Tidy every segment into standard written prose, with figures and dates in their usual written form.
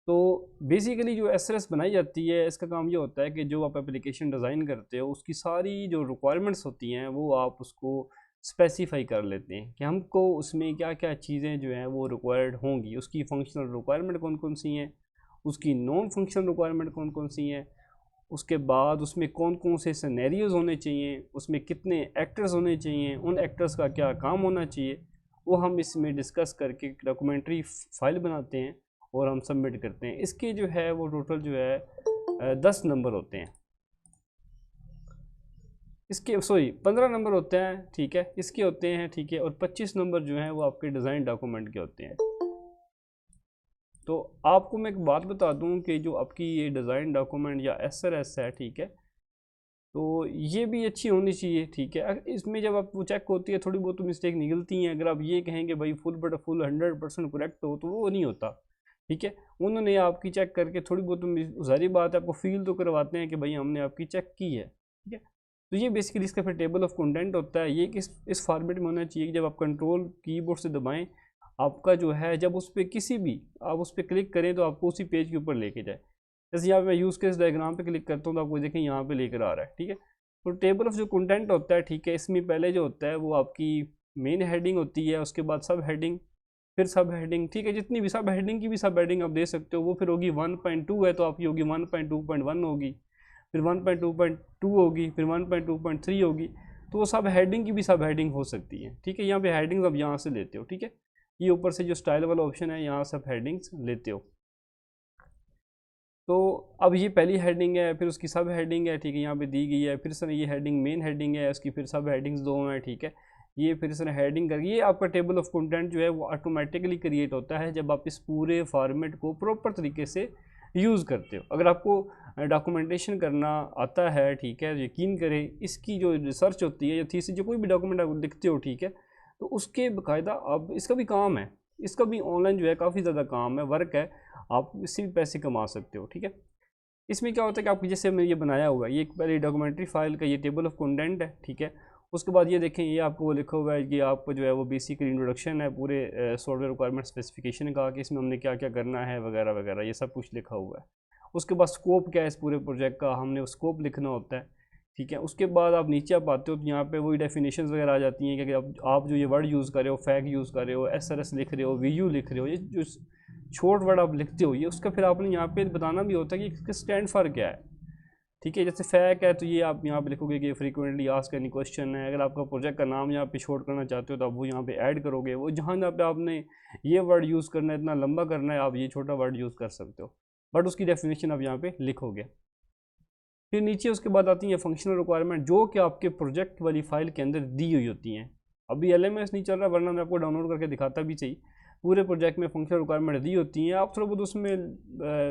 तो बेसिकली जो एसएलएस बनाई जाती है, इसका काम ये होता है कि जो आप एप्लीकेशन डिज़ाइन करते हो उसकी सारी जो रिक्वायरमेंट्स होती हैं वो आप उसको स्पेसिफाई कर लेते हैं कि हमको उसमें क्या क्या चीज़ें जो हैं वो रिक्वायर्ड होंगी, उसकी फंक्शनल रिक्वायरमेंट कौन कौन सी हैं, उसकी नॉन फंक्शनल रिक्वायरमेंट कौन कौन सी हैं, उसके बाद उसमें कौन कौन से सिनेरियोज होने चाहिए, उसमें कितने एक्टर्स होने चाहिए, उन एक्टर्स का क्या काम होना चाहिए, वो हम इसमें डिस्कस करके डॉक्यूमेंट्री फाइल बनाते हैं और हम सबमिट करते हैं। इसके जो है वो टोटल जो है 10 नंबर होते हैं, इसके सॉरी 15 नंबर होते हैं, ठीक है, इसके होते हैं, ठीक है, और 25 नंबर जो हैं वो आपके डिज़ाइन डॉक्यूमेंट के होते हैं। तो आपको मैं एक बात बता दूं कि जो आपकी ये डिज़ाइन डॉक्यूमेंट या एसएलएस है, ठीक है, तो ये भी अच्छी होनी चाहिए, ठीक है। इसमें जब आप वो चेक होती है थोड़ी बहुत मिस्टेक निकलती हैं, अगर आप ये कहेंगे भाई फुल 100% करेक्ट हो तो वो नहीं होता, ठीक है। उन्होंने आपकी चेक करके थोड़ी बहुत, सारी बात है, आपको फील तो करवाते हैं कि भाई हमने आपकी चेक की है, ठीक है। तो ये बेसिकली इसका फिर टेबल ऑफ कंटेंट होता है, ये इस फॉर्मेट में होना चाहिए कि जब आप कंट्रोल कीबोर्ड से दबाएं, आपका जो है जब उस पर किसी भी आप उस पर क्लिक करें तो आपको उसी पेज के ऊपर लेके जाए। जैसे यहाँ पे मैं यूज़ केस डायग्राम पे क्लिक करता हूँ तो आपको देखें यहाँ पे लेकर आ रहा है, ठीक है। तो टेबल ऑफ जो कंटेंट होता है, ठीक है, इसमें पहले जो होता है वो आपकी मेन हेडिंग होती है, उसके बाद सब हेडिंग, फिर सब हेडिंग, ठीक है, जितनी भी सब हेडिंग की भी सब हेडिंग आप दे सकते हो, वो फिर होगी 1.2 है तो आपकी होगी 1.2.1 होगी, फिर 1.2.2 होगी, फिर 1.2.3 होगी। तो वो सब हेडिंग की भी सब हेडिंग हो सकती है, ठीक है। यहाँ पे हेडिंग्स आप यहाँ से लेते हो, ठीक है, ये ऊपर से जो स्टाइल वाला ऑप्शन है यहाँ सब हेडिंग्स लेते हो। तो अब ये पहली हेडिंग है, फिर उसकी सब हेडिंग है, ठीक है, यहाँ पे दी गई है, फिर सर ये हेडिंग मेन हेडिंग है, उसकी फिर सब हेडिंग्स दो हैं, ठीक है, ये फिर सर हेडिंग कर, ये आपका टेबल ऑफ कंटेंट जो है वो ऑटोमेटिकली क्रिएट होता है जब आप इस पूरे फॉर्मेट को प्रॉपर तरीके से यूज़ करते हो। अगर आपको डॉक्यूमेंटेशन करना आता है, ठीक है, यकीन करें इसकी जो रिसर्च होती है या थीसिस जो कोई भी डॉक्यूमेंट आप लिखते हो, ठीक है, तो उसके बाकायदा आप इसका भी काम है, इसका भी ऑनलाइन जो है काफ़ी ज़्यादा काम है, वर्क है, आप इससे भी पैसे कमा सकते हो, ठीक है। इसमें क्या होता है कि आपको जैसे हमने ये बनाया हुआ है, ये एक पहले डॉक्यूमेंट्री फाइल का ये टेबल ऑफ कंटेंट है, ठीक है। उसके बाद ये देखें, ये आपको वो लिखा हुआ है कि आपको जो है वो बेसिक इंट्रोडक्शन है पूरे सॉफ्टवेयर रिक्वायरमेंट स्पेसिफिकेशन का, कि इसमें हमने क्या क्या करना है वगैरह वगैरह, ये सब कुछ लिखा हुआ है। उसके बाद स्कोप क्या है इस पूरे प्रोजेक्ट का, हमने स्कोप लिखना होता है, ठीक है। उसके बाद आप नीचे आप आते हो तो यहाँ पे वही डेफिनेशन वगैरह आ जाती हैं कि आप जो ये वर्ड यूज़ कर रहे हो, फैग यूज़ कर रहे हो, एसआरएस लिख रहे हो, वीयू लिख रहे हो, ये जो शॉर्ट वर्ड आप लिखते हो, ये उसका फिर आपने यहाँ पे बताना भी होता है कि इसका स्टैंड फॉर क्या है, ठीक है। जैसे फैक है तो ये आप यहाँ पे लिखोगे कि फ्रीक्वेंटली आस्क्ड एनी क्वेश्चन है। अगर आपका प्रोजेक्ट का नाम यहाँ पे शॉर्ट करना चाहते हो तो आप वो यहाँ पे ऐड करोगे, वो जहाँ जहाँ पे आपने ये वर्ड यूज़ करना है, इतना लंबा करना है, आप ये छोटा वर्ड यूज़ कर सकते हो, बट उसकी डेफिनेशन आप यहाँ पे लिखोगे। फिर नीचे उसके बाद आती है फंक्शनल रिक्वायरमेंट, जो कि आपके प्रोजेक्ट वाली फाइल के अंदर दी हुई होती हैं। अभी एलएमएस नहीं चल रहा, वरना मैं आपको डाउनलोड करके दिखाता भी सही। पूरे प्रोजेक्ट में फंक्शनल रिक्वायरमेंट दी होती हैं, आप थोड़ा बहुत उसमें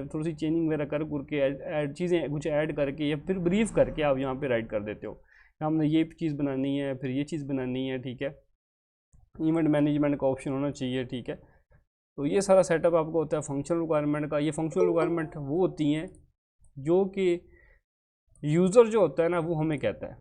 थोड़ी सी चेंजिंग वगैरह करके चीज़ें कुछ ऐड करके या फिर ब्रीफ करके आप यहाँ पे राइट कर देते हो, हमने ये चीज़ बनानी है, फिर ये चीज़ बनानी है, ठीक है। इवेंट मैनेजमेंट का ऑप्शन होना चाहिए, ठीक है। तो ये सारा सेटअप आपको होता है फंक्शनल रिक्वायरमेंट का। ये फंक्शनल रिक्वायरमेंट वो होती हैं जो कि यूज़र जो होता है ना वो हमें कहता है,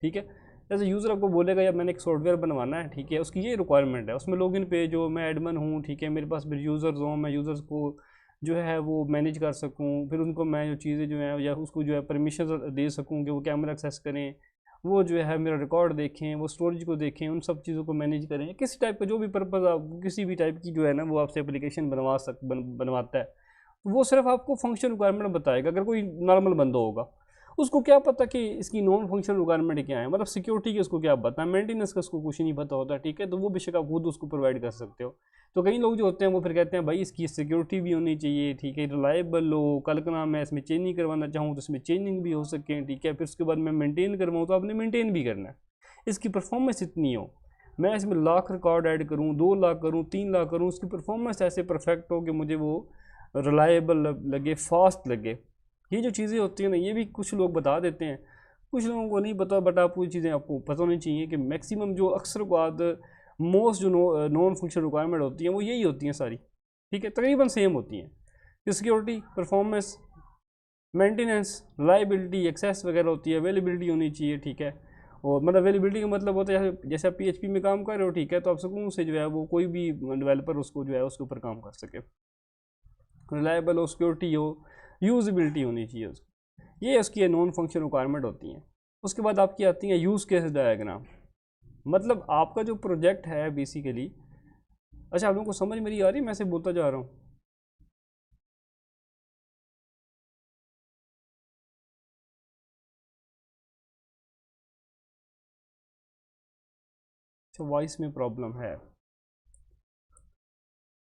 ठीक है। जैसे यूज़र आपको बोलेगा यार मैंने एक सॉफ्टवेयर बनवाना है, ठीक है, उसकी ये रिक्वायरमेंट है, उसमें लॉगिन पेज हो, मैं एडमिन हूँ, ठीक है, मेरे पास फिर यूज़र्स हों, मैं यूज़र्स को जो है वो मैनेज कर सकूँ, फिर उनको मैं जो चीज़ें जो है या उसको जो है परमिशन दे सकूँ कि वो कैमरा एक्सेस करें, वो जो है मेरा रिकॉर्ड देखें, वो स्टोरेज को देखें, उन सब चीज़ों को मैनेज करें, किसी टाइप का जो भी पर्पज़ आप किसी भी टाइप की जो है ना वो आपसे एप्लीकेशन बनवाता है, तो वो सिर्फ आपको फंक्शन रिक्वायरमेंट बताएगा। अगर कोई नॉर्मल बंदा होगा उसको क्या पता कि इसकी नॉन फंक्शनल रिक्वायरमेंट क्या है, मतलब सिक्योरिटी की उसको क्या पता है, मेंटेनेंस का उसको कुछ नहीं पता होता, ठीक है। तो वो बेशक आप खुद उसको प्रोवाइड कर सकते हो। तो कई लोग जो होते हैं वो फिर कहते हैं भाई इसकी सिक्योरिटी भी होनी चाहिए, ठीक है, रिलायबल हो, कल का नाम मैं इसमें चेंजिंग करवाना चाहूँ तो इसमें चेंजिंग भी हो सके, ठीक है। फिर उसके बाद मैं मेनटेन करवाऊँ तो आपने मेनटेन भी करना है, इसकी परफॉर्मेंस इतनी हो, मैं इसमें लाख रिकॉर्ड ऐड करूँ, 2 लाख करूँ, 3 लाख करूँ, उसकी परफॉर्मेंस ऐसे परफेक्ट हो कि मुझे वो रिलायबल लगे, फास्ट लगे। ये जो चीज़ें होती हैं ना ये भी कुछ लोग बता देते हैं, कुछ लोगों को नहीं पता, बट आप वो चीज़ें आपको पता होनी चाहिए कि मैक्सिमम जो अक्सर बाद मोस्ट जो नॉन फंक्शनल रिक्वायरमेंट होती हैं वो यही होती हैं सारी, ठीक है, तकरीबन सेम होती हैं। Security, performance, maintenance, reliability, access वगैरह होती है, अवेलेबिलिटी होनी चाहिए, ठीक है। और मतलब अवेलेबिलिटी का मतलब होता है जैसे आप PHP में काम कर रहे हो, ठीक है, तो आप सुकून से जो है वो कोई भी डेवलपर उसको जो है उसके ऊपर काम कर सके। रिलायबल हो, सिक्योरिटी हो, यूजबिलिटी होनी चाहिए उसकी। ये उसकी नॉन फंक्शन रिक्वायरमेंट होती हैं। उसके बाद आपकी आती है यूज़ केस डायग्राम। मतलब आपका जो प्रोजेक्ट है बेसिकली, अच्छा आप लोगों को समझ मेरी आ रही है, मैं से बोलता जा रहा हूँ? अच्छा, वॉइस में प्रॉब्लम है।